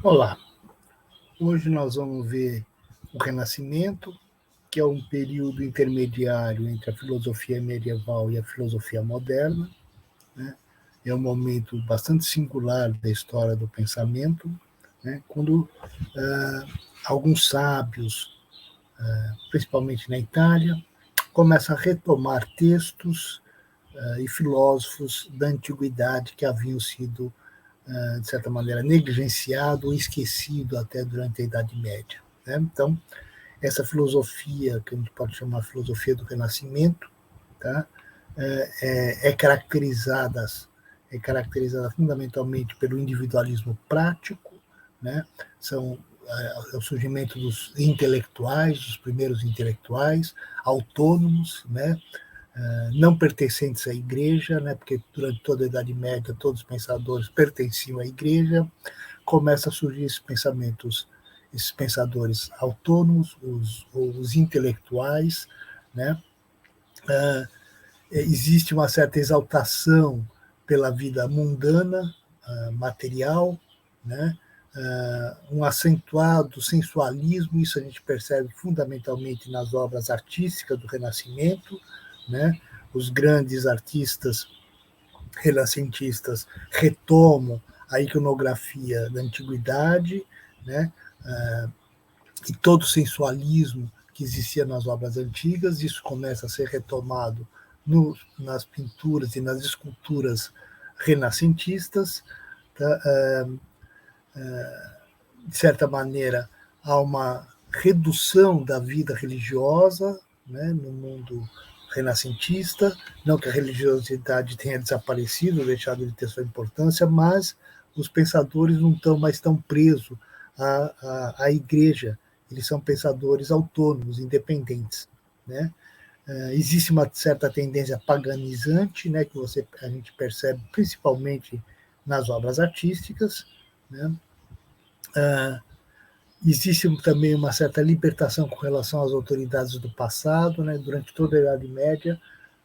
Olá, hoje nós vamos ver o Renascimento, que é um período intermediário entre a filosofia medieval e a filosofia moderna, né? É um momento bastante singular da história do pensamento, né? Quando alguns sábios, principalmente na Itália, começam a retomar textos e filósofos da antiguidade que haviam sido, de certa maneira, negligenciados ou esquecidos até durante a Idade Média, né? Então, essa filosofia, que a gente pode chamar filosofia do Renascimento, tá? é caracterizada fundamentalmente pelo individualismo prático, né? São o surgimento dos intelectuais, dos primeiros intelectuais, autônomos, né? Não pertencentes à igreja, né? Porque durante toda a Idade Média todos os pensadores pertenciam à igreja. Começa a surgir esses pensadores autônomos, os intelectuais, né? Existe uma certa exaltação pela vida mundana, material, né? Um acentuado sensualismo, isso a gente percebe fundamentalmente nas obras artísticas do Renascimento, né? Os grandes artistas renascentistas retomam a iconografia da antiguidade, né? E todo o sensualismo que existia nas obras antigas, isso começa a ser retomado nas pinturas e nas esculturas renascentistas. Tá? De certa maneira, há uma redução da vida religiosa, né, no mundo renascentista, não que a religiosidade tenha desaparecido, deixado de ter sua importância, mas os pensadores não estão mais tão presos à igreja, eles são pensadores autônomos, independentes, né? Existe uma certa tendência paganizante, né, que a gente percebe principalmente nas obras artísticas, né? Existe também uma certa libertação com relação às autoridades do passado, né? Durante toda a Idade Média,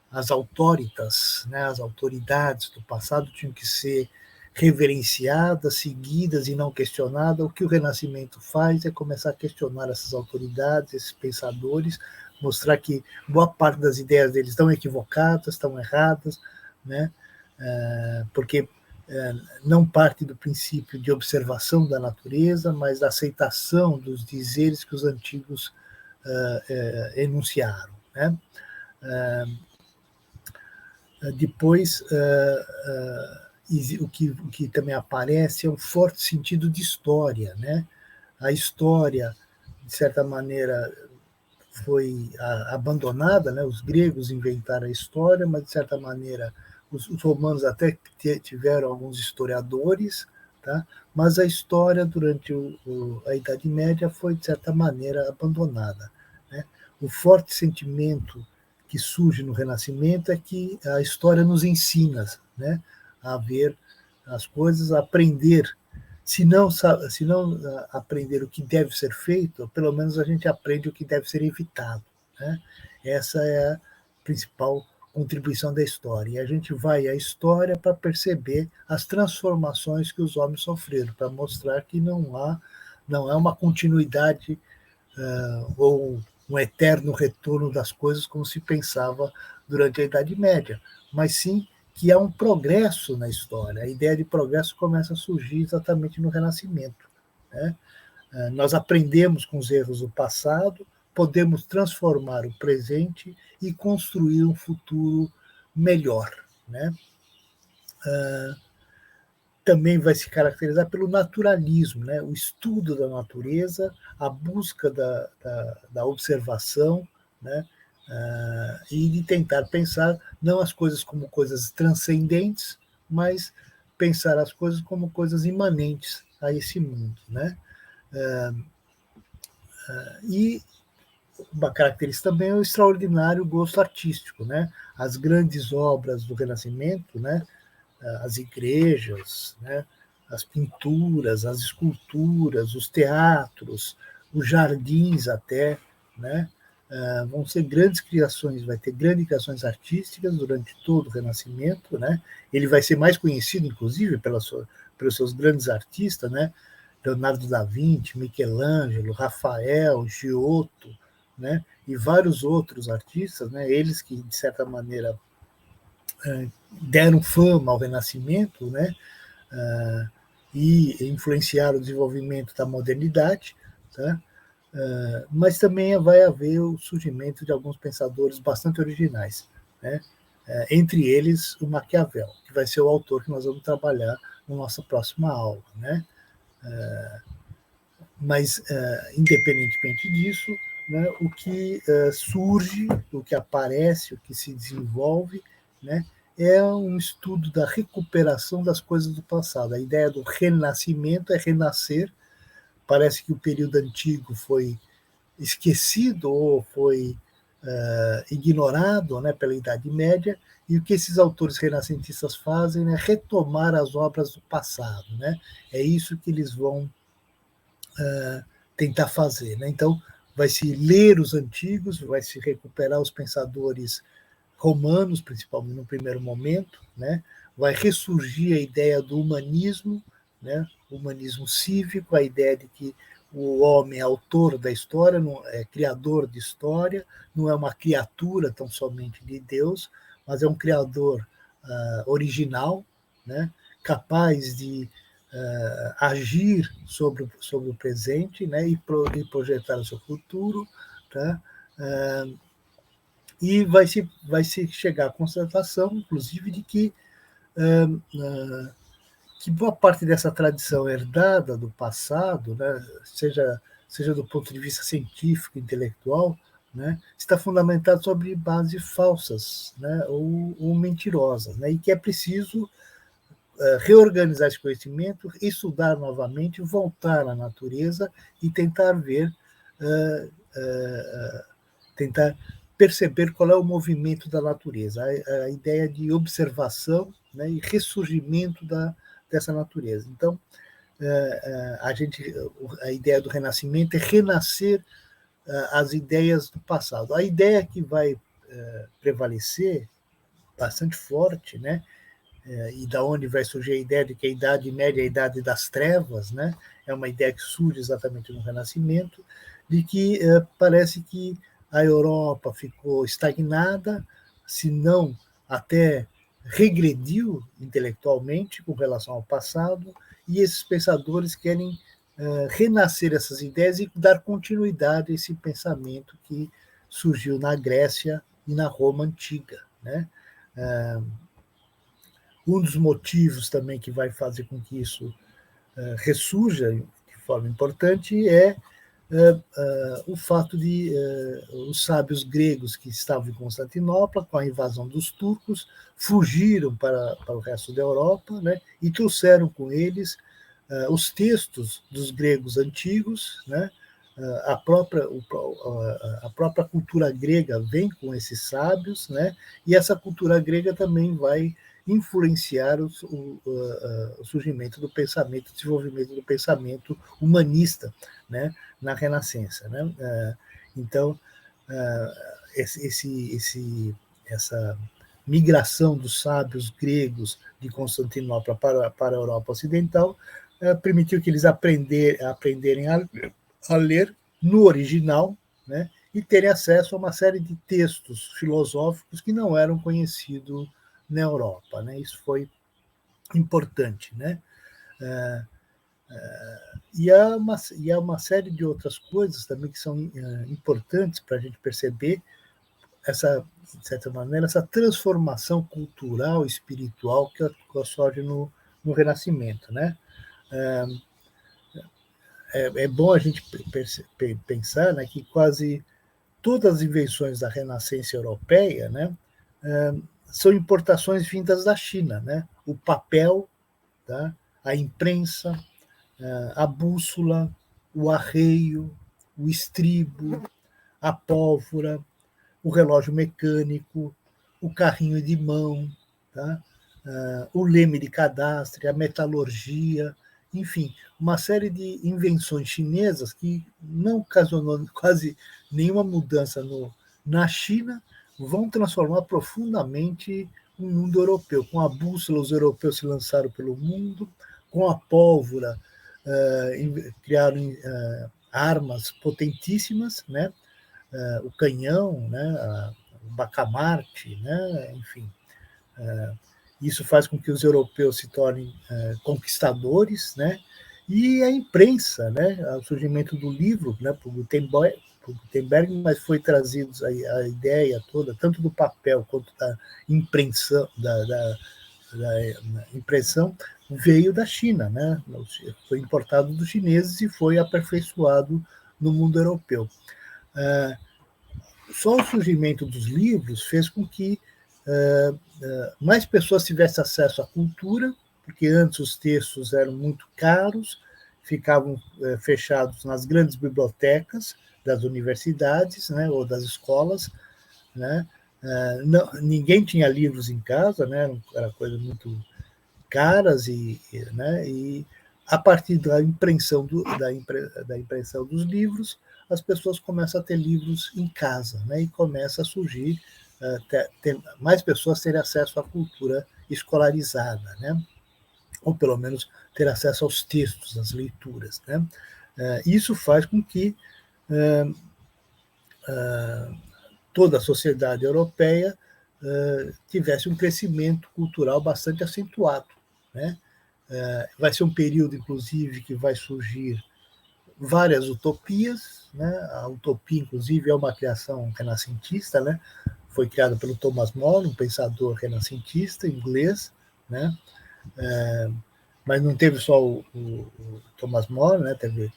as autoritas, né, as autoridades do passado tinham que ser reverenciadas, seguidas e não questionadas. O que o Renascimento faz é começar a questionar essas autoridades, esses pensadores, mostrar que boa parte das ideias deles estão equivocadas, estão erradas, né? Porque não parte do princípio de observação da natureza, mas da aceitação dos dizeres que os antigos enunciaram, né? Depois, o que também aparece é um forte sentido de história, né? A história, de certa maneira, foi abandonada, né? Os gregos inventaram a história, mas, de certa maneira, os romanos até tiveram alguns historiadores, tá? Mas a história, durante a Idade Média, foi, de certa maneira, abandonada, né? O forte sentimento que surge no Renascimento é que a história nos ensina, né, a ver as coisas, a aprender. Se não aprender o que deve ser feito, pelo menos a gente aprende o que deve ser evitado, né? Essa é a principal contribuição da história. E a gente vai à história para perceber as transformações que os homens sofreram, para mostrar que não é uma continuidade ou um eterno retorno das coisas como se pensava durante a Idade Média, mas sim que há um progresso na história. A ideia de progresso começa a surgir exatamente no Renascimento, né? Nós aprendemos com os erros do passado, podemos transformar o presente e construir um futuro melhor, né? Também vai se caracterizar pelo naturalismo, né? O estudo da natureza, a busca da observação, né? E de tentar pensar não as coisas como coisas transcendentes, mas pensar as coisas como coisas imanentes a esse mundo, né? E uma característica também é o extraordinário gosto artístico, né? As grandes obras do Renascimento, né? As igrejas, né? As pinturas, as esculturas, os teatros, os jardins até, né? Vão ser grandes criações, vai ter grandes criações artísticas durante todo o Renascimento, né? Ele vai ser mais conhecido, inclusive, pelos seus grandes artistas, né? Leonardo da Vinci, Michelangelo, Rafael, Giotto, né, e vários outros artistas, né, eles que, de certa maneira, deram fama ao Renascimento, né, e influenciaram o desenvolvimento da modernidade, tá? Mas também vai haver o surgimento de alguns pensadores bastante originais, né? Entre eles o Maquiavel, que vai ser o autor que nós vamos trabalhar na nossa próxima aula, né? Mas, independentemente disso, né, o que surge, o que aparece, o que se desenvolve, né, é um estudo da recuperação das coisas do passado. A ideia do renascimento é renascer. Parece que o período antigo foi esquecido ou foi ignorado, né, pela Idade Média, e o que esses autores renascentistas fazem é retomar as obras do passado. Né? É isso que eles vão tentar fazer. Né? Então, vai se ler os antigos, vai se recuperar os pensadores romanos, principalmente no primeiro momento, né? Vai ressurgir a ideia do humanismo, né? O humanismo cívico, a ideia de que o homem é autor da história, não é criador de história, não é uma criatura tão somente de Deus, mas é um criador original, né? Capaz de agir sobre o presente, né? E projetar o seu futuro, tá? E vai se chegar à constatação, inclusive, de que boa parte dessa tradição herdada do passado, né, seja do ponto de vista científico, intelectual, né, está fundamentada sobre bases falsas, né, ou mentirosas, né, e que é preciso reorganizar esse conhecimento, estudar novamente, voltar à natureza e tentar ver, tentar perceber qual é o movimento da natureza, a ideia de observação, né, e ressurgimento dessa natureza. Então, a ideia do renascimento é renascer as ideias do passado. A ideia que vai prevalecer, bastante forte, né, e da onde vai surgir a ideia de que a Idade Média é a Idade das Trevas, né, é uma ideia que surge exatamente no Renascimento, de que parece que a Europa ficou estagnada, se não até regrediu intelectualmente com relação ao passado, e esses pensadores querem renascer essas ideias e dar continuidade a esse pensamento que surgiu na Grécia e na Roma antiga. Né? Um dos motivos também que vai fazer com que isso ressurja de forma importante é o fato de os sábios gregos que estavam em Constantinopla, com a invasão dos turcos, fugiram para o resto da Europa, né, e trouxeram com eles os textos dos gregos antigos, né, a própria cultura grega vem com esses sábios, né, e essa cultura grega também vai influenciar o surgimento do pensamento, o desenvolvimento do pensamento humanista, né, na Renascença. Né? Então, essa migração dos sábios gregos de Constantinopla para a Europa Ocidental permitiu que eles aprenderem a ler no original, né, e terem acesso a uma série de textos filosóficos que não eram conhecidos na Europa. Né? Isso foi importante. Né? E há uma série de outras coisas também que são importantes para a gente perceber de certa maneira, essa transformação cultural e espiritual que ocorre no Renascimento. Né? É bom a gente pensar, né, que quase todas as invenções da Renascença europeia, né, são importações vindas da China. Né? O papel, tá? A imprensa, a bússola, o arreio, o estribo, a pólvora, o relógio mecânico, o carrinho de mão, tá? O leme de cadastre, a metalurgia, enfim, uma série de invenções chinesas que não ocasionou quase nenhuma mudança na China, vão transformar profundamente o mundo europeu. Com a bússola, os europeus se lançaram pelo mundo, com a pólvora, criaram armas potentíssimas, né? O canhão, né? O bacamarte, né? Enfim, isso faz com que os europeus se tornem conquistadores, né? E a imprensa, né? O surgimento do livro, né? Por Gutenberg, mas foi trazido a ideia toda, tanto do papel quanto da impressão, da impressão, veio da China, né? Foi importado dos chineses e foi aperfeiçoado no mundo europeu. Só o surgimento dos livros fez com que mais pessoas tivessem acesso à cultura, porque antes os textos eram muito caros, ficavam fechados nas grandes bibliotecas das universidades, né, ou das escolas, né? Não, ninguém tinha livros em casa, né? Era coisa muito caras né, e a partir da impressão, da impressão dos livros, as pessoas começam a ter livros em casa, né, e começa a surgir mais pessoas terem acesso à cultura escolarizada, né, ou pelo menos ter acesso aos textos, às leituras, né. Isso faz com que toda a sociedade europeia tivesse um crescimento cultural bastante acentuado, né. Vai ser um período, inclusive, que vai surgir várias utopias, né? A utopia, inclusive, é uma criação renascentista, né? Foi criada pelo Thomas More, um pensador renascentista inglês, né? Mas não teve só o Thomas More, né? Teve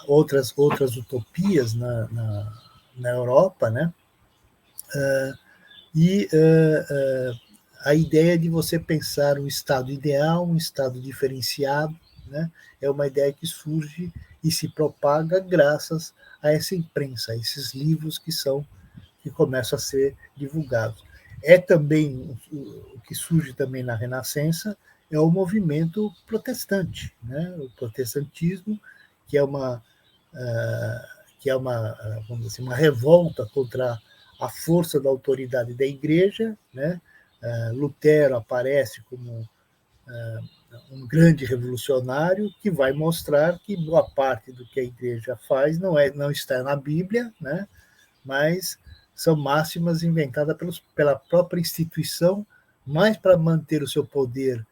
outras utopias na Europa, né? E a ideia de você pensar um estado ideal, um estado diferenciado, né, é uma ideia que surge e se propaga graças a essa imprensa, a esses livros que começam a ser divulgados. É também o que surge também na Renascença é o movimento protestante, né, o protestantismo, que é uma vamos dizer assim, uma revolta contra a força da autoridade da Igreja, né? Lutero aparece como um grande revolucionário que vai mostrar que boa parte do que a Igreja faz não está na Bíblia, né? Mas são máximas inventadas pela própria instituição, mais para manter o seu poder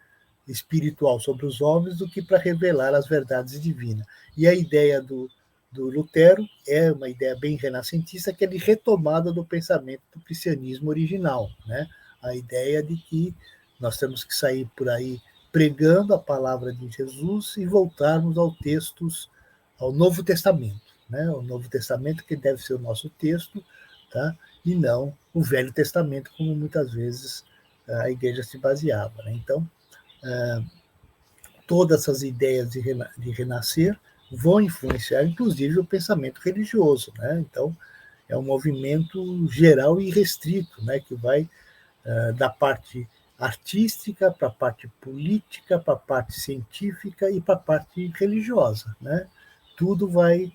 espiritual sobre os homens do que para revelar as verdades divinas. E a ideia do Lutero é uma ideia bem renascentista, que é de retomada do pensamento do cristianismo original, né? A ideia de que nós temos que sair por aí pregando a palavra de Jesus e voltarmos ao Novo Testamento, né? O Novo Testamento que deve ser o nosso texto, tá? E não o Velho Testamento, como muitas vezes a igreja se baseava, né? Então, todas essas ideias de renascer vão influenciar, inclusive, o pensamento religioso, né? Então, é um movimento geral e restrito, né? Que vai da parte artística para a parte política, para a parte científica e para a parte religiosa, né? Tudo vai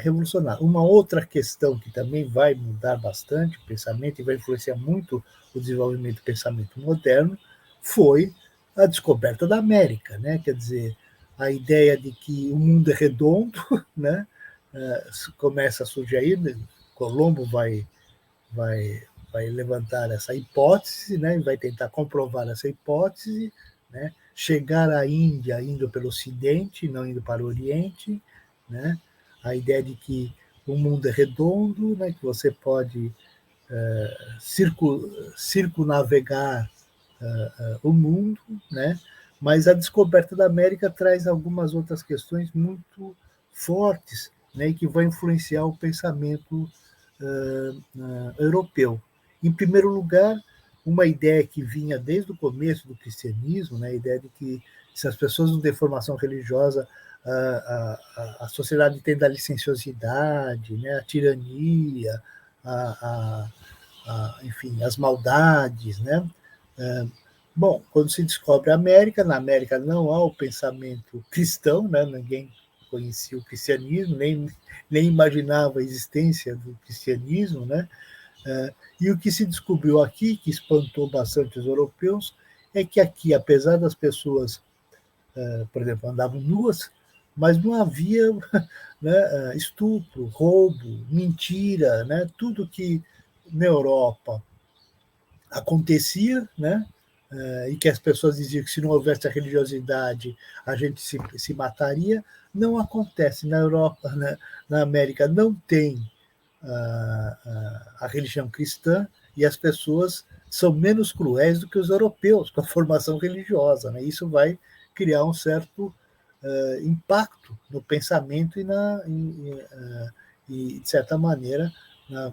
revolucionar. Uma outra questão que também vai mudar bastante o pensamento e vai influenciar muito o desenvolvimento do pensamento moderno foi a descoberta da América, né? Quer dizer, a ideia de que o mundo é redondo, né? Começa a surgir aí, Colombo vai, vai levantar essa hipótese, né? E vai tentar comprovar essa hipótese, né? Chegar à Índia indo pelo Ocidente, não indo para o Oriente, né? A ideia de que o mundo é redondo, né? Que você pode circunavegar o mundo, né? Mas a descoberta da América traz algumas outras questões muito fortes, né? E que vão influenciar o pensamento europeu. Em primeiro lugar, uma ideia que vinha desde o começo do cristianismo, né? A ideia de que se as pessoas não têm formação religiosa, a sociedade tende a licenciosidade, né? A tirania, enfim, as maldades, né? Bom, quando se descobre a América, na América não há o pensamento cristão, né? Ninguém conhecia o cristianismo, nem imaginava a existência do cristianismo, né? E o que se descobriu aqui, que espantou bastante os europeus, é que aqui, apesar das pessoas, por exemplo, andavam nuas, mas não havia, né, estupro, roubo, mentira, né, tudo que na Europa acontecia, né, e que as pessoas diziam que se não houvesse a religiosidade a gente se mataria, não acontece. Na Europa, né, na América, não tem a religião cristã e as pessoas são menos cruéis do que os europeus com a formação religiosa. Né? Isso vai criar um certo impacto no pensamento e de certa maneira,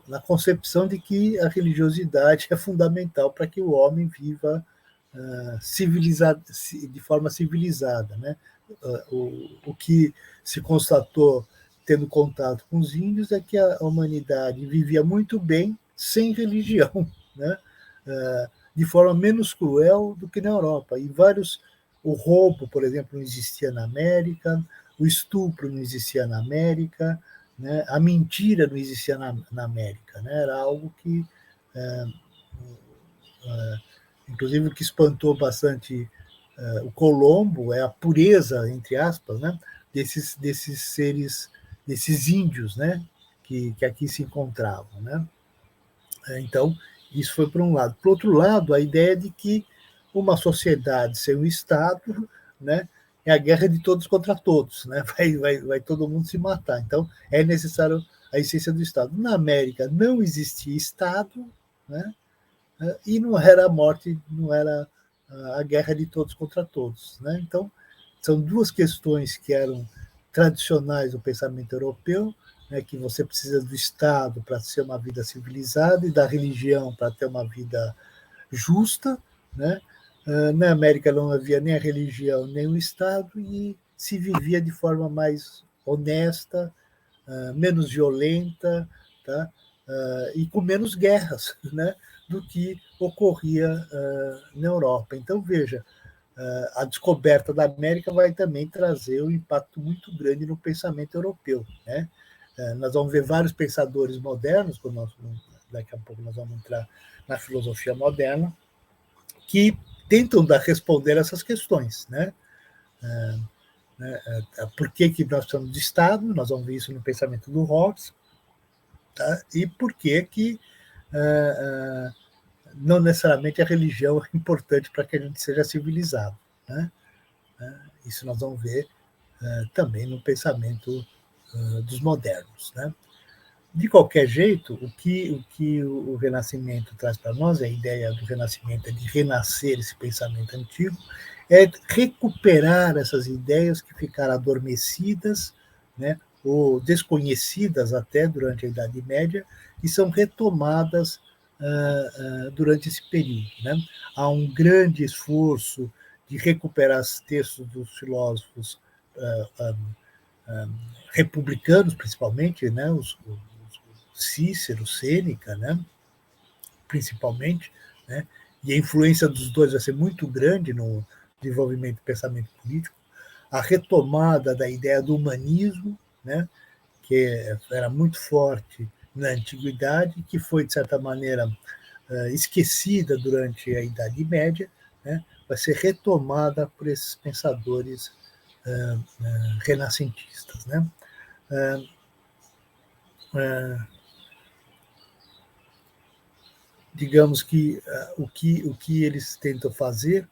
na concepção de que a religiosidade é fundamental para que o homem viva de forma civilizada. Né? O que se constatou tendo contato com os índios é que a humanidade vivia muito bem sem religião, né? De forma menos cruel do que na Europa. E o roubo, por exemplo, não existia na América, o estupro não existia na América, né? A mentira não existia na América. Né? Era algo que, inclusive, o que espantou bastante o Colombo é a pureza, entre aspas, né? desses seres, desses índios, né? que aqui se encontravam. Né? Então, isso foi por um lado. Por outro lado, a ideia de que uma sociedade sem um Estado, né, é a guerra de todos contra todos, né? Vai todo mundo se matar. Então, é necessário a essência do Estado. Na América não existia Estado, né? E não era a morte, não era a guerra de todos contra todos. Né? Então, são duas questões que eram tradicionais do pensamento europeu, né, que você precisa do Estado para ter uma vida civilizada e da religião para ter uma vida justa. Né? Na América não havia nem a religião nem o Estado e se vivia de forma mais honesta, menos violenta, tá? E com menos guerras, né? do que ocorria na Europa. Então, veja, a descoberta da América vai também trazer um impacto muito grande no pensamento europeu. Né? Nós vamos ver vários pensadores modernos, daqui a pouco nós vamos entrar na filosofia moderna, que tentam responder essas questões. Né? Por que nós precisamos de Estado? Nós vamos ver isso no pensamento do Hobbes. Tá? E por que não necessariamente a religião é importante para que a gente seja civilizado. Né? Isso nós vamos ver também no pensamento dos modernos. Né? De qualquer jeito, o que o Renascimento traz para nós, a ideia do Renascimento é de renascer esse pensamento antigo, é recuperar essas ideias que ficaram adormecidas, né, ou desconhecidas até durante a Idade Média, e são retomadas durante esse período. Né? Há um grande esforço de recuperar os textos dos filósofos republicanos, principalmente, né? os Cícero, Sêneca, né? Principalmente, né? E a influência dos dois vai ser muito grande no desenvolvimento do pensamento político. A retomada da ideia do humanismo, né? Que era muito forte na antiguidade, que foi, de certa maneira, esquecida durante a Idade Média, né? Vai ser retomada por esses pensadores renascentistas. Né? Digamos que o que eles tentam fazer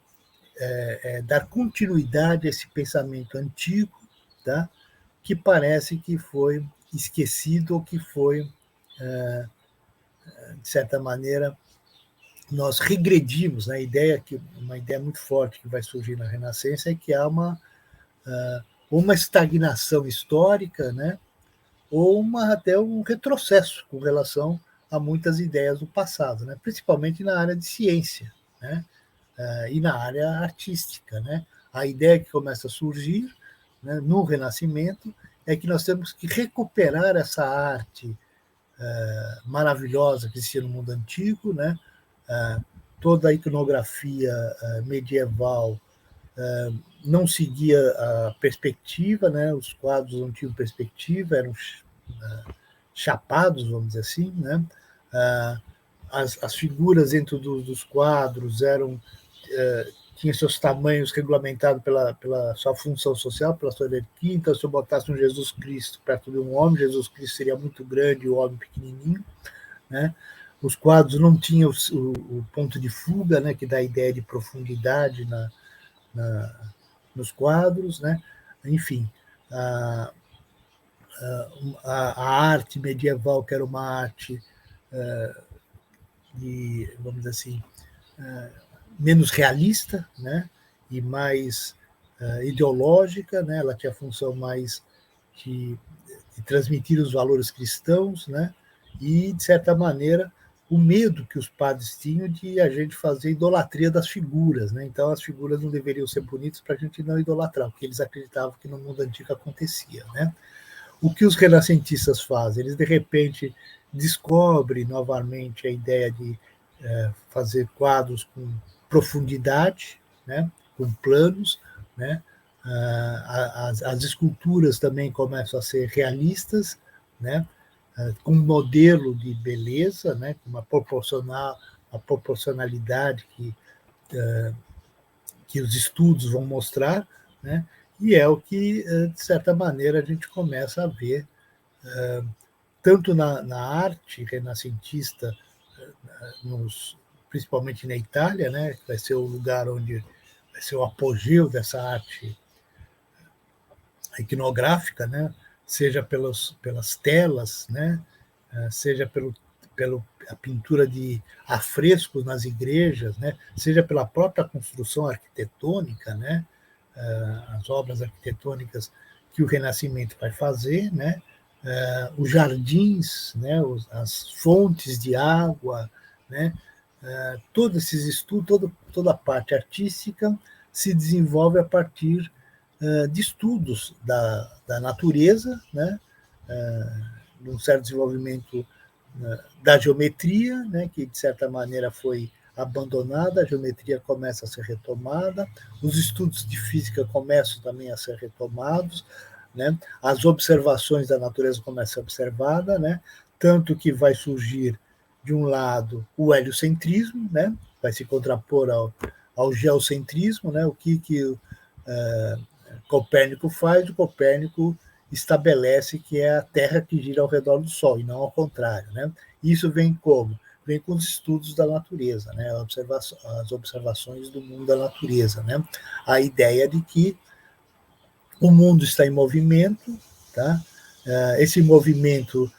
é dar continuidade a esse pensamento antigo, tá? Que parece que foi esquecido ou que foi, de certa maneira, nós regredimos. Né? Uma ideia muito forte que vai surgir na Renascença é que há uma estagnação histórica, né? Ou até um retrocesso com relação a muitas ideias do passado, né? Principalmente na área de ciência, né? E na área artística. Né? A ideia que começa a surgir, né, no Renascimento é que nós temos que recuperar essa arte maravilhosa que existia no mundo antigo, né? Toda a iconografia medieval não seguia a perspectiva, né? Os quadros não tinham perspectiva, eram chapados, vamos dizer assim, né? As figuras dentro dos quadros tinha seus tamanhos regulamentados pela sua função social, pela sua hierarquia. Então, se eu botasse um Jesus Cristo perto de um homem, Jesus Cristo seria muito grande e o homem pequenininho, né? Os quadros não tinham o ponto de fuga, né, que dá a ideia de profundidade nos quadros, né? Enfim, a arte medieval, que era uma arte vamos dizer assim, menos realista, né? E mais ideológica, né? Ela tinha a função mais de transmitir os valores cristãos, né? E, de certa maneira, o medo que os padres tinham de a gente fazer idolatria das figuras, né? Então, as figuras não deveriam ser bonitas para a gente não idolatrar, porque eles acreditavam que no mundo antigo acontecia, né? O que os renascentistas fazem? Eles, de repente, descobrem novamente a ideia de fazer quadros com profundidade, né? Com planos, né? As esculturas também começam a ser realistas, né? Com um modelo de beleza, né? Com uma proporcionalidade que os estudos vão mostrar, né? E é o que, de certa maneira, a gente começa a ver, tanto na arte renascentista, principalmente na Itália, né? Que vai ser o lugar onde vai ser o apogeu dessa arte iconográfica, né? Seja pelas telas, né? Seja pela pintura de afrescos nas igrejas, né? Seja pela própria construção arquitetônica, né? As obras arquitetônicas que o Renascimento vai fazer, né? Os jardins, né? As fontes de água, né? Todos esses estudos, toda a parte artística se desenvolve a partir de estudos da natureza, né? De um certo desenvolvimento da geometria, né? Que de certa maneira foi abandonada, a geometria começa a ser retomada, os estudos de física começam também a ser retomados, né? As observações da natureza começam a ser observadas, né? Tanto que vai surgir, de um lado, o heliocentrismo, né? Vai se contrapor ao geocentrismo, né? O que Copérnico faz? O Copérnico estabelece que é a Terra que gira ao redor do Sol, e não ao contrário, né? Isso vem como? Vem com os estudos da natureza, né? As observações do mundo da natureza, né? A ideia de que o mundo está em movimento, tá? Esse movimento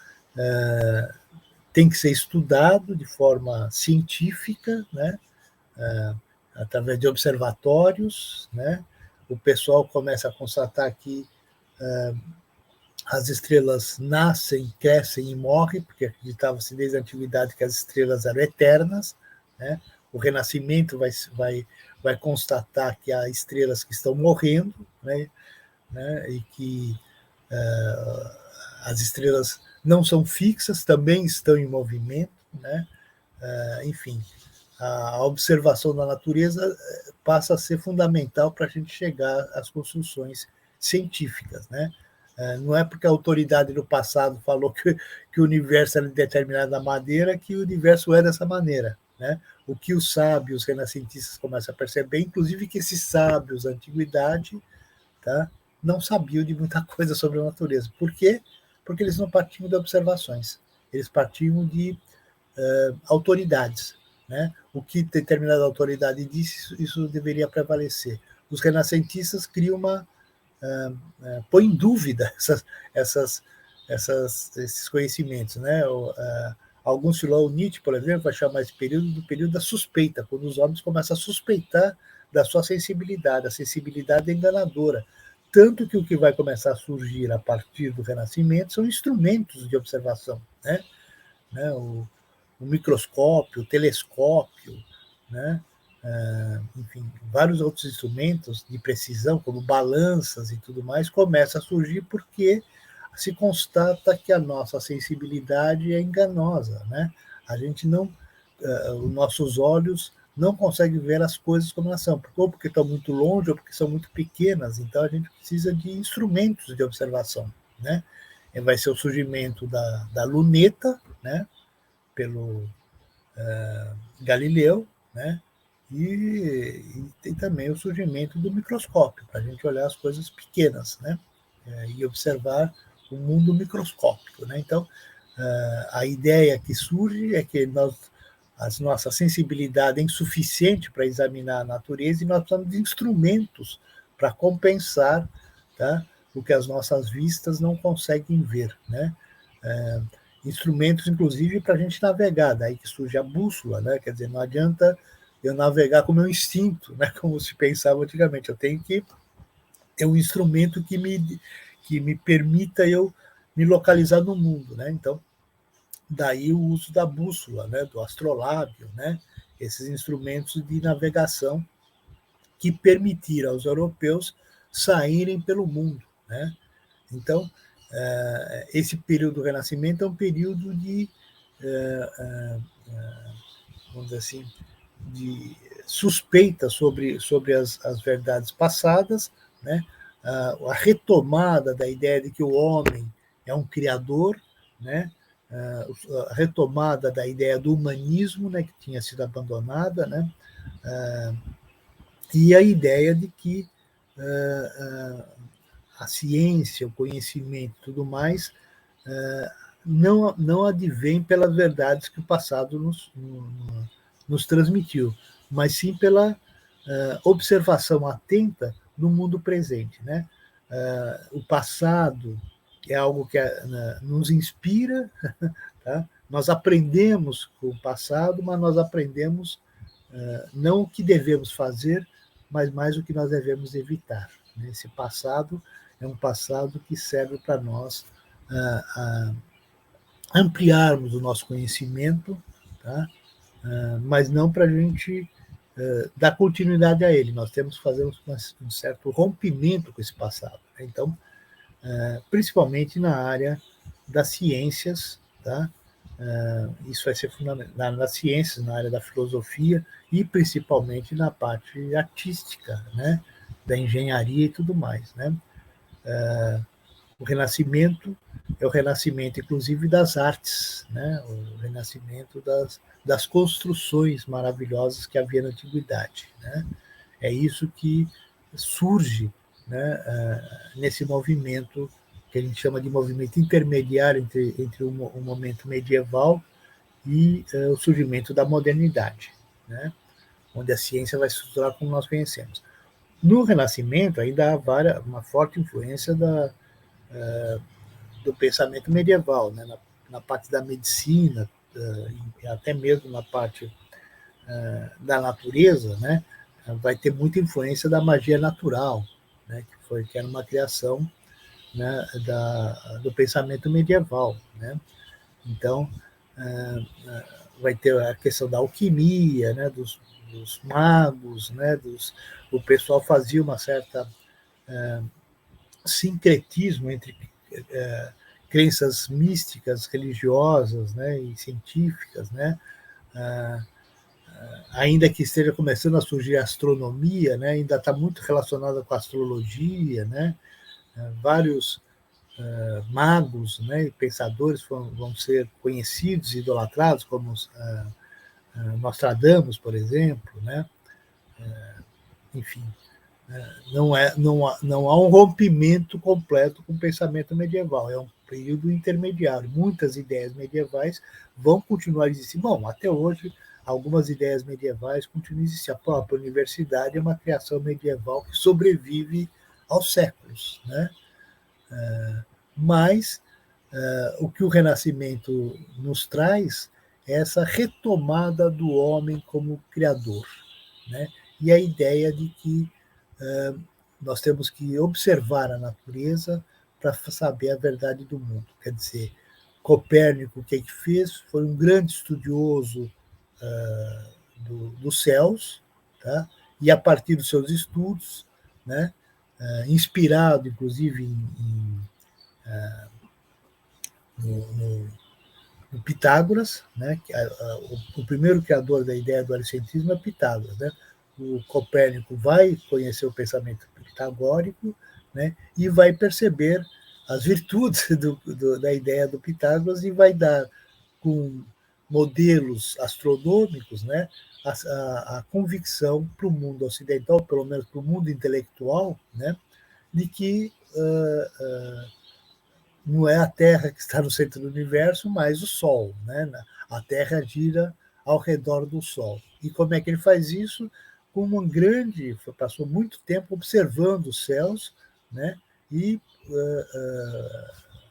tem que ser estudado de forma científica, né? Através de observatórios, né? O pessoal começa a constatar que as estrelas nascem, crescem e morrem, porque acreditava-se desde a antiguidade que as estrelas eram eternas, né? O Renascimento vai constatar que há estrelas que estão morrendo, né? E que as estrelas não são fixas, também estão em movimento, né? Enfim, a observação da natureza passa a ser fundamental para a gente chegar às construções científicas, né? Não é porque a autoridade do passado falou que o universo era de determinada maneira que o universo é dessa maneira, né? O que os sábios renascentistas começam a perceber, inclusive que esses sábios da antiguidade, tá, não sabiam de muita coisa sobre a natureza. Por quê? Porque eles não partiam de observações, eles partiam de autoridades, né? O que determinada autoridade disse, isso deveria prevalecer. Os renascentistas criam põe em dúvida esses conhecimentos, né? Alguns filósofos, Nietzsche, por exemplo, vai chamar esse período do período da suspeita, quando os homens começam a suspeitar da sua sensibilidade. A sensibilidade é enganadora. Tanto que o que vai começar a surgir a partir do Renascimento são instrumentos de observação, né? O microscópio, o telescópio, né? Enfim, vários outros instrumentos de precisão, como balanças e tudo mais, começam a surgir porque se constata que a nossa sensibilidade é enganosa, né? A gente não, os nossos olhos não conseguem ver as coisas como elas são, ou porque estão muito longe, ou porque são muito pequenas. Então a gente precisa de instrumentos de observação, né? Vai ser o surgimento da luneta, né? Pelo Galileu, né? e tem também o surgimento do microscópio, para a gente olhar as coisas pequenas, né? E observar o mundo microscópico, né? Então, a ideia que surge é que a nossa sensibilidade é insuficiente para examinar a natureza e nós precisamos de instrumentos para compensar, tá, o que as nossas vistas não conseguem ver, né? Instrumentos, inclusive, para a gente navegar, daí que surge a bússola, né? Quer dizer, não adianta eu navegar com o meu instinto, né? Como se pensava antigamente, eu tenho que ter um instrumento que me permita eu me localizar no mundo, né? Então, daí o uso da bússola, né? Do astrolábio, né? Esses instrumentos de navegação que permitiram aos europeus saírem pelo mundo, né? Então, esse período do Renascimento é um período de, vamos dizer assim, de suspeita sobre as verdades passadas, né? A retomada da ideia de que o homem é um criador, né? A retomada da ideia do humanismo, né, que tinha sido abandonada, né? E a ideia de que a ciência, o conhecimento e tudo mais não advém pelas verdades que o passado nos transmitiu, mas sim pela observação atenta no mundo presente, né? O passado é algo que nos inspira, tá? Nós aprendemos com o passado, mas nós aprendemos não o que devemos fazer, mas mais o que nós devemos evitar. Esse passado é um passado que serve para nós ampliarmos o nosso conhecimento, tá? Mas não para a gente dar continuidade a ele. Nós temos que fazer um certo rompimento com esse passado. Né? Então, principalmente na área das ciências, tá? Isso vai ser fundamental nas ciências, na área da filosofia e principalmente na parte artística, né? Da engenharia e tudo mais, né? O Renascimento é o renascimento, inclusive, das artes, né? O renascimento das construções maravilhosas que havia na antiguidade, né? É isso que surge, né, nesse movimento que a gente chama de movimento intermediário entre o momento medieval e o surgimento da modernidade, né? Onde a ciência vai se estruturar como nós conhecemos. No Renascimento, ainda há uma forte influência do pensamento medieval, né? Na parte da medicina, até mesmo na parte da natureza, né? Vai ter muita influência da magia natural, né? Que era uma criação, né? Do pensamento medieval, né? Então, vai ter a questão da alquimia, né? Dos magos, né? O pessoal fazia uma certa sincretismo entre crenças místicas, religiosas, né, e científicas, né, ainda que esteja começando a surgir a astronomia, né, ainda está muito relacionada com a astrologia, né, vários magos, né, e pensadores vão ser conhecidos e idolatrados, como Nostradamus, por exemplo, né, enfim, não há um rompimento completo com o pensamento medieval, é um período intermediário. Muitas ideias medievais vão continuar a existir. Bom, até hoje, algumas ideias medievais continuam a existir. A própria universidade é uma criação medieval que sobrevive aos séculos, né? Mas o que o Renascimento nos traz é essa retomada do homem como criador, né? E a ideia de que nós temos que observar a natureza para saber a verdade do mundo. Quer dizer, Copérnico, o que fez? Foi um grande estudioso dos céus, tá? E a partir dos seus estudos, né? Inspirado, inclusive, no Pitágoras, né? O primeiro criador da ideia do helicentrismo é Pitágoras, né? O Copérnico vai conhecer o pensamento pitagórico, né? E vai perceber as virtudes da ideia do Pitágoras e vai dar com modelos astronômicos, né, a convicção para o mundo ocidental, pelo menos para o mundo intelectual, né, de que não é a Terra que está no centro do universo, mas o Sol. Né? A Terra gira ao redor do Sol. E como é que ele faz isso? Com uma grande... Passou muito tempo observando os céus, né? E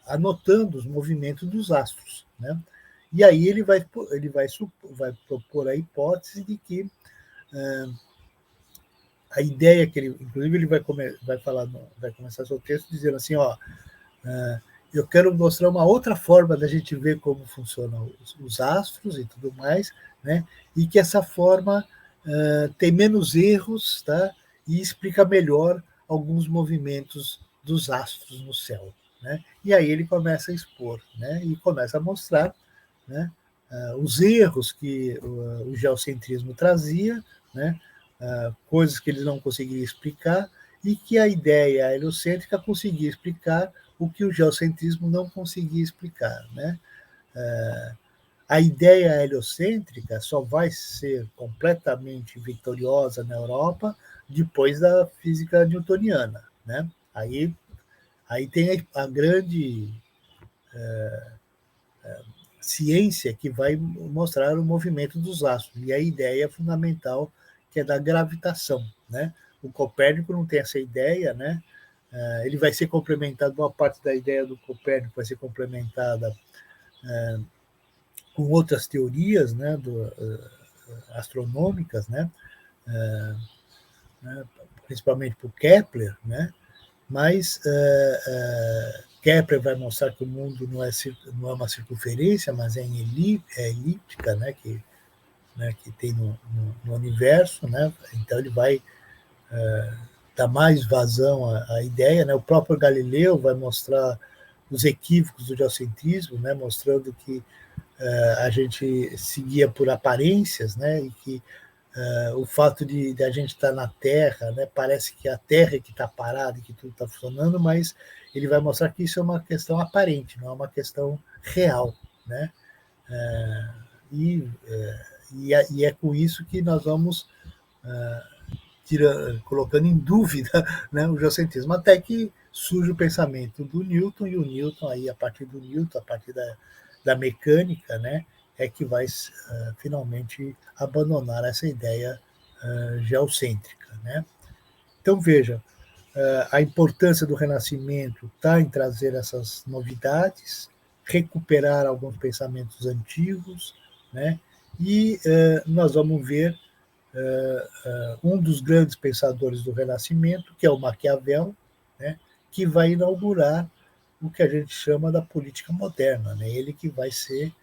anotando os movimentos dos astros. Né? E aí ele vai propor a hipótese de que a ideia que ele... Inclusive, ele vai falar, vai começar seu texto dizendo assim, ó, eu quero mostrar uma outra forma da gente ver como funcionam os astros e tudo mais, né? E que essa forma tem menos erros, tá? E explica melhor alguns movimentos dos astros no céu. Né? E aí ele começa a expor, né? E começa a mostrar, né, os erros que o geocentrismo trazia, né? Coisas que ele não conseguia explicar, e que a ideia heliocêntrica conseguia explicar o que o geocentrismo não conseguia explicar. Né? A ideia heliocêntrica só vai ser completamente vitoriosa na Europa depois da física newtoniana. Né? Aí tem a grande ciência que vai mostrar o movimento dos astros, e a ideia fundamental, que é da gravitação. Né? O Copérnico não tem essa ideia, né? Ele vai ser complementado, boa parte da ideia do Copérnico vai ser complementada com outras teorias, né, astronômicas, né, principalmente por Kepler, né, mas Kepler vai mostrar que o mundo não é uma circunferência, mas é elíptica, né, que tem no universo, né, então ele vai dar mais vazão à ideia, né, o próprio Galileu vai mostrar os equívocos do geocentrismo, né, mostrando que a gente seguia por aparências, né, e que o fato de a gente estar na Terra, né, parece que a Terra é que está parada e que tudo está funcionando, mas ele vai mostrar que isso é uma questão aparente, não é uma questão real. Né? E é com isso que nós vamos colocando em dúvida, né, o geocentrismo, até que surge o pensamento do Newton, e o Newton, aí, a partir do Newton, a partir da mecânica, né, é que vai finalmente abandonar essa ideia geocêntrica. Né? Então, veja, a importância do Renascimento está em trazer essas novidades, recuperar alguns pensamentos antigos, né? E nós vamos ver um dos grandes pensadores do Renascimento, que é o Maquiavel, né, que vai inaugurar o que a gente chama da política moderna. Né? Ele que vai ser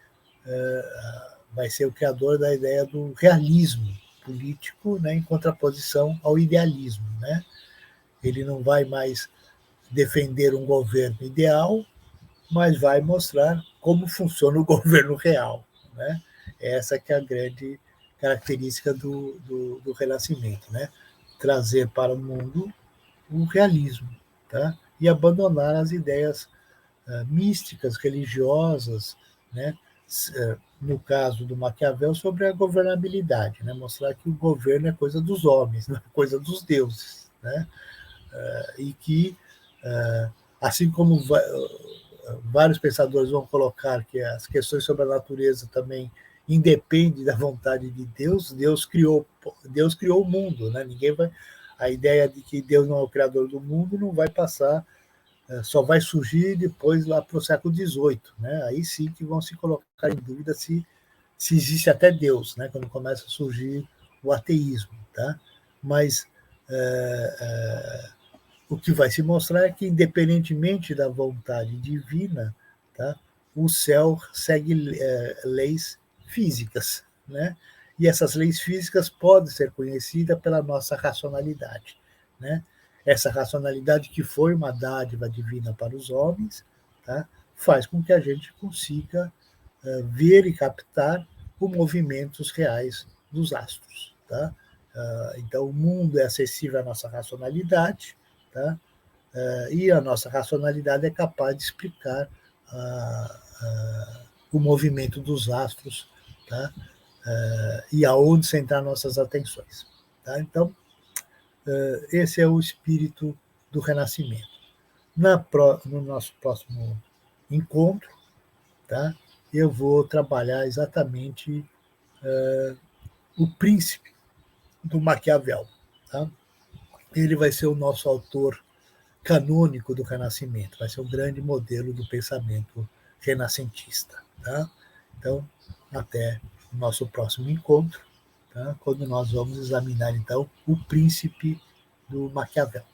o criador da ideia do realismo político, né, em contraposição ao idealismo. Né? Ele não vai mais defender um governo ideal, mas vai mostrar como funciona o governo real. Né? Essa que é a grande característica do Renascimento, né? Trazer para o mundo o realismo, tá? E abandonar as ideias místicas, religiosas, né? No caso do Maquiavel, sobre a governabilidade, né? Mostrar que o governo é coisa dos homens, não é coisa dos deuses, né? E que, assim como vários pensadores vão colocar que as questões sobre a natureza também independem da vontade de Deus. Deus criou o mundo, né? Ninguém vai... A ideia de que Deus não é o criador do mundo não vai passar, só vai surgir depois lá para o século XVIII, né? Aí sim que vão se colocar em dúvida se existe até Deus, né? Quando começa a surgir o ateísmo, tá? Mas o que vai se mostrar é que, independentemente da vontade divina, tá, o céu segue leis físicas. Né? E essas leis físicas podem ser conhecidas pela nossa racionalidade. Né? Essa racionalidade, que foi uma dádiva divina para os homens, tá, faz com que a gente consiga ver e captar os movimentos reais dos astros. Tá? Então, o mundo é acessível à nossa racionalidade, tá? E a nossa racionalidade é capaz de explicar o movimento dos astros tá? E aonde centrar nossas atenções. Tá? Então, esse é o espírito do renascimento. No nosso próximo encontro, tá? Eu vou trabalhar exatamente o príncipe do Maquiavel. Tá? Ele vai ser o nosso autor canônico do Renascimento, vai ser um grande modelo do pensamento renascentista. Tá? Então, até o nosso próximo encontro, tá? Quando nós vamos examinar, então, o príncipe do Maquiavel.